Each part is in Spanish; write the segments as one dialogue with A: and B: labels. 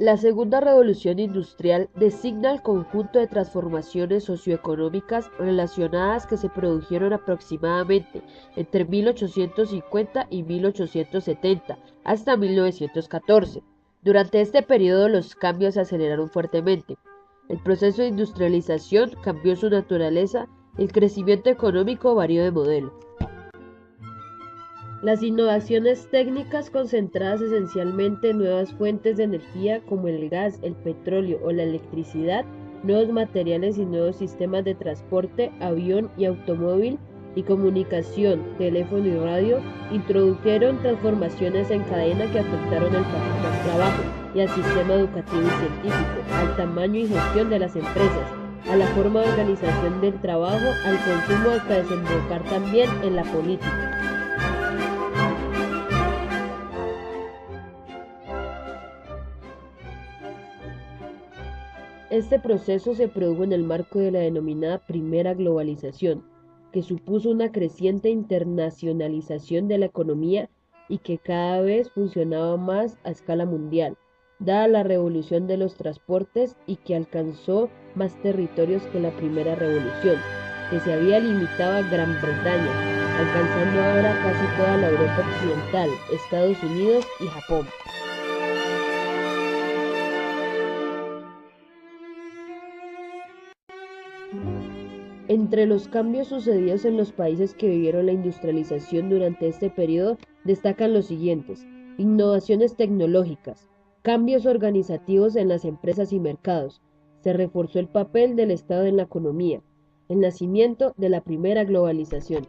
A: La segunda revolución industrial designa el conjunto de transformaciones socioeconómicas relacionadas que se produjeron aproximadamente entre 1850 y 1870 hasta 1914. Durante este periodo los cambios se aceleraron fuertemente. El proceso de industrialización cambió su naturaleza, el crecimiento económico varió de modelo. Las innovaciones técnicas concentradas esencialmente en nuevas fuentes de energía como el gas, el petróleo o la electricidad, nuevos materiales y nuevos sistemas de transporte, avión y automóvil y comunicación, teléfono y radio, introdujeron transformaciones en cadena que afectaron al trabajo y al sistema educativo y científico, al tamaño y gestión de las empresas, a la forma de organización del trabajo, al consumo hasta desembocar también en la política. Este proceso se produjo en el marco de la denominada Primera Globalización, que supuso una creciente internacionalización de la economía y que cada vez funcionaba más a escala mundial, dada la revolución de los transportes y que alcanzó más territorios que la Primera Revolución, que se había limitado a Gran Bretaña, alcanzando ahora casi toda la Europa occidental, Estados Unidos y Japón. Entre los cambios sucedidos en los países que vivieron la industrialización durante este periodo destacan los siguientes: innovaciones tecnológicas, cambios organizativos en las empresas y mercados, se reforzó el papel del Estado en la economía, el nacimiento de la primera globalización.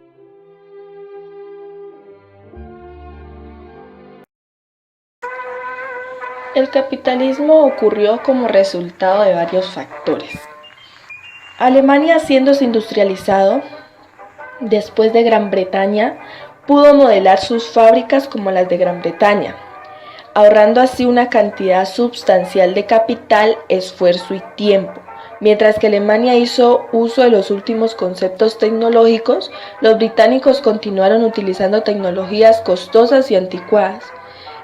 B: El capitalismo ocurrió como resultado de varios factores. Alemania, siéndose industrializado, después de Gran Bretaña, pudo modelar sus fábricas como las de Gran Bretaña, ahorrando así una cantidad sustancial de capital, esfuerzo y tiempo. Mientras que Alemania hizo uso de los últimos conceptos tecnológicos, los británicos continuaron utilizando tecnologías costosas y anticuadas.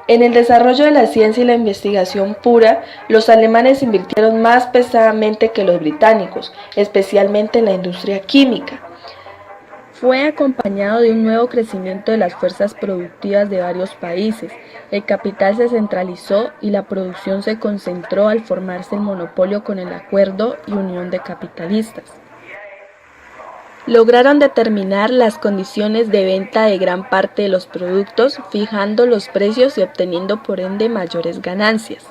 B: En el desarrollo de la ciencia y la investigación pura, los alemanes invirtieron más pesadamente que los británicos, especialmente en la industria química. Fue acompañado de un nuevo crecimiento de las fuerzas productivas de varios países. El capital se centralizó y la producción se concentró al formarse el monopolio con el Acuerdo y Unión de Capitalistas. Lograron determinar las condiciones de venta de gran parte de los productos, fijando los precios y obteniendo por ende mayores ganancias.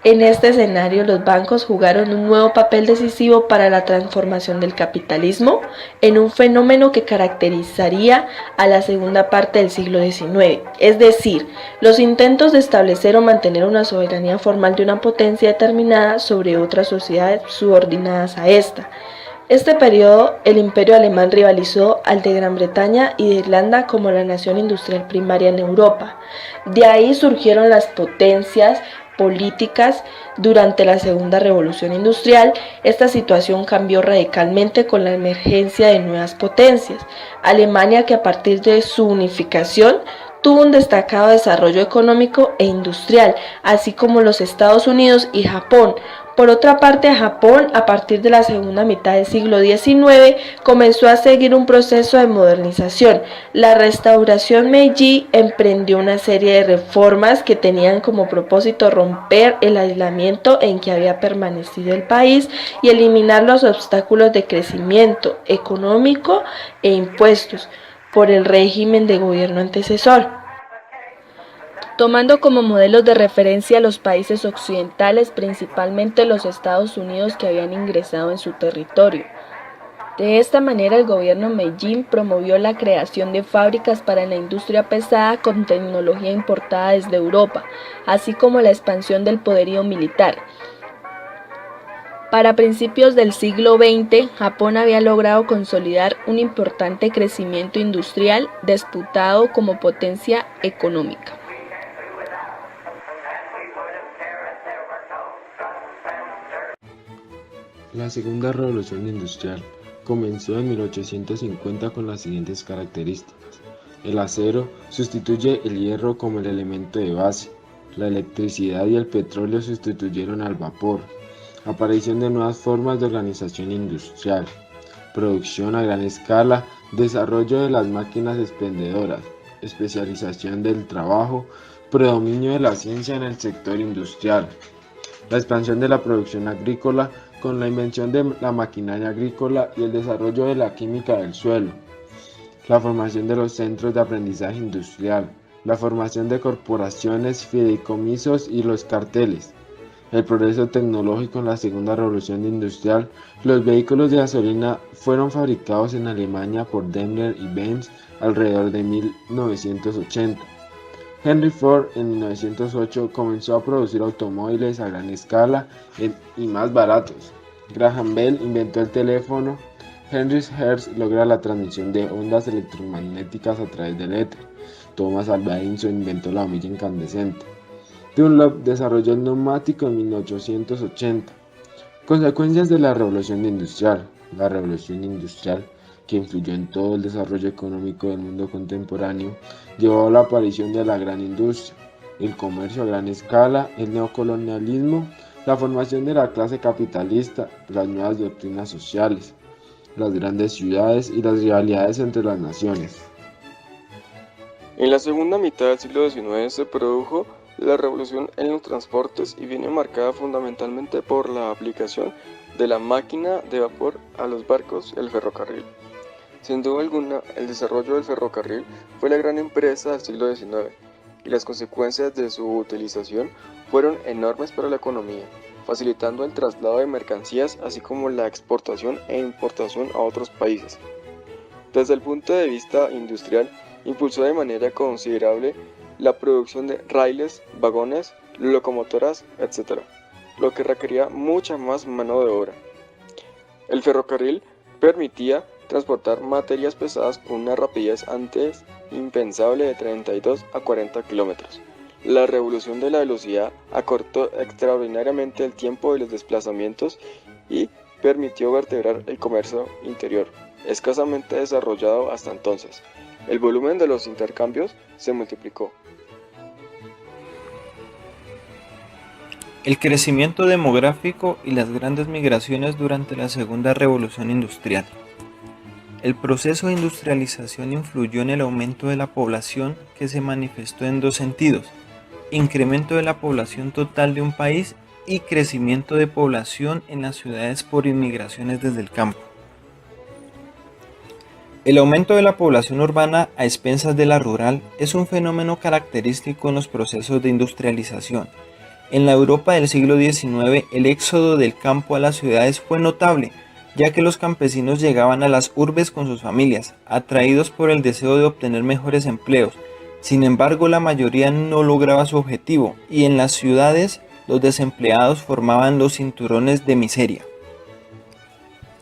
B: En este escenario, los bancos jugaron un nuevo papel decisivo para la transformación del capitalismo en un fenómeno que caracterizaría a la segunda parte del siglo XIX, es decir, los intentos de establecer o mantener una soberanía formal de una potencia determinada sobre otras sociedades subordinadas a esta. Este periodo, el Imperio Alemán rivalizó al de Gran Bretaña y de Irlanda como la nación industrial primaria en Europa. De ahí surgieron las potencias políticas durante la Segunda Revolución Industrial. Esta situación cambió radicalmente con la emergencia de nuevas potencias. Alemania, que a partir de su unificación tuvo un destacado desarrollo económico e industrial, así como los Estados Unidos y Japón. Por otra parte, Japón, a partir de la segunda mitad del siglo XIX, comenzó a seguir un proceso de modernización. La restauración Meiji emprendió una serie de reformas que tenían como propósito romper el aislamiento en que había permanecido el país y eliminar los obstáculos de crecimiento económico e impuestos por el régimen de gobierno antecesor, tomando como modelos de referencia a los países occidentales, principalmente los Estados Unidos, que habían ingresado en su territorio. De esta manera, el gobierno Meiji promovió la creación de fábricas para la industria pesada con tecnología importada desde Europa, así como la expansión del poderío militar. Para principios del siglo XX, Japón había logrado consolidar un importante crecimiento industrial, disputado como potencia económica.
C: La segunda revolución industrial comenzó en 1850 con las siguientes características. El acero sustituye el hierro como el elemento de base. La electricidad y el petróleo sustituyeron al vapor. Aparición de nuevas formas de organización industrial. Producción a gran escala, desarrollo de las máquinas expendedoras, especialización del trabajo, predominio de la ciencia en el sector industrial. La expansión de la producción agrícola con la invención de la maquinaria agrícola y el desarrollo de la química del suelo. La formación de los centros de aprendizaje industrial. La formación de corporaciones, fideicomisos y los carteles. El progreso tecnológico en la segunda revolución industrial. Los vehículos de gasolina fueron fabricados en Alemania por Daimler y Benz alrededor de 1980. Henry Ford en 1908 comenzó a producir automóviles a gran escala y más baratos. Graham Bell inventó el teléfono. Heinrich Hertz logra la transmisión de ondas electromagnéticas a través del éter. Thomas Alva Edison inventó la bombilla incandescente. Dunlop desarrolló el neumático en 1880. Consecuencias de la revolución industrial. La revolución industrial, que influyó en todo el desarrollo económico del mundo contemporáneo, llevó a la aparición de la gran industria, el comercio a gran escala, el neocolonialismo, la formación de la clase capitalista, las nuevas doctrinas sociales, las grandes ciudades y las rivalidades entre las naciones.
D: En la segunda mitad del siglo XIX se produjo la revolución en los transportes y viene marcada fundamentalmente por la aplicación de la máquina de vapor a los barcos y el ferrocarril. Sin duda alguna, el desarrollo del ferrocarril fue la gran empresa del siglo XIX y las consecuencias de su utilización fueron enormes para la economía, facilitando el traslado de mercancías así como la exportación e importación a otros países. Desde el punto de vista industrial, impulsó de manera considerable la producción de raíles, vagones, locomotoras, etc., lo que requería mucha más mano de obra. El ferrocarril permitía transportar materias pesadas con una rapidez antes impensable de 32 a 40 kilómetros. La revolución de la velocidad acortó extraordinariamente el tiempo de los desplazamientos y permitió vertebrar el comercio interior, escasamente desarrollado hasta entonces. El volumen de los intercambios se multiplicó.
E: El crecimiento demográfico y las grandes migraciones durante la segunda revolución industrial. El proceso de industrialización influyó en el aumento de la población que se manifestó en dos sentidos: incremento de la población total de un país y crecimiento de población en las ciudades por inmigraciones desde el campo. El aumento de la población urbana a expensas de la rural es un fenómeno característico en los procesos de industrialización. En la Europa del siglo XIX, el éxodo del campo a las ciudades fue notable, ya que los campesinos llegaban a las urbes con sus familias, atraídos por el deseo de obtener mejores empleos. Sin embargo, la mayoría no lograba su objetivo, y en las ciudades los desempleados formaban los cinturones de miseria.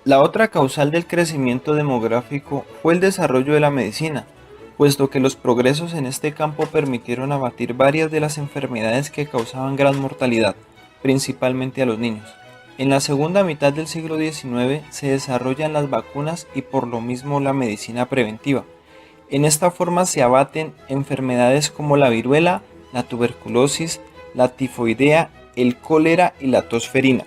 E: La otra causal del crecimiento demográfico fue el desarrollo de la medicina, puesto que los progresos en este campo permitieron abatir varias de las enfermedades que causaban gran mortalidad, principalmente a los niños. En la segunda mitad del siglo XIX se desarrollan las vacunas y por lo mismo la medicina preventiva. En esta forma se abaten enfermedades como la viruela, la tuberculosis, la tifoidea, el cólera y la tos ferina.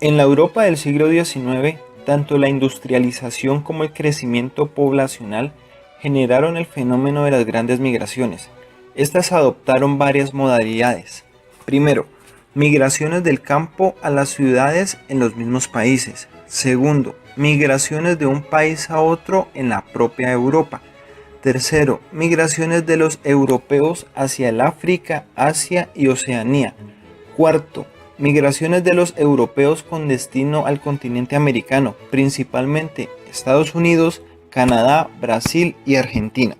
E: En la Europa del siglo XIX, tanto la industrialización como el crecimiento poblacional generaron el fenómeno de las grandes migraciones. Estas adoptaron varias modalidades. Primero, migraciones del campo a las ciudades en los mismos países. Segundo, migraciones de un país a otro en la propia Europa. Tercero, migraciones de los europeos hacia el África, Asia y Oceanía. Cuarto, migraciones de los europeos con destino al continente americano, principalmente Estados Unidos, Canadá, Brasil y Argentina.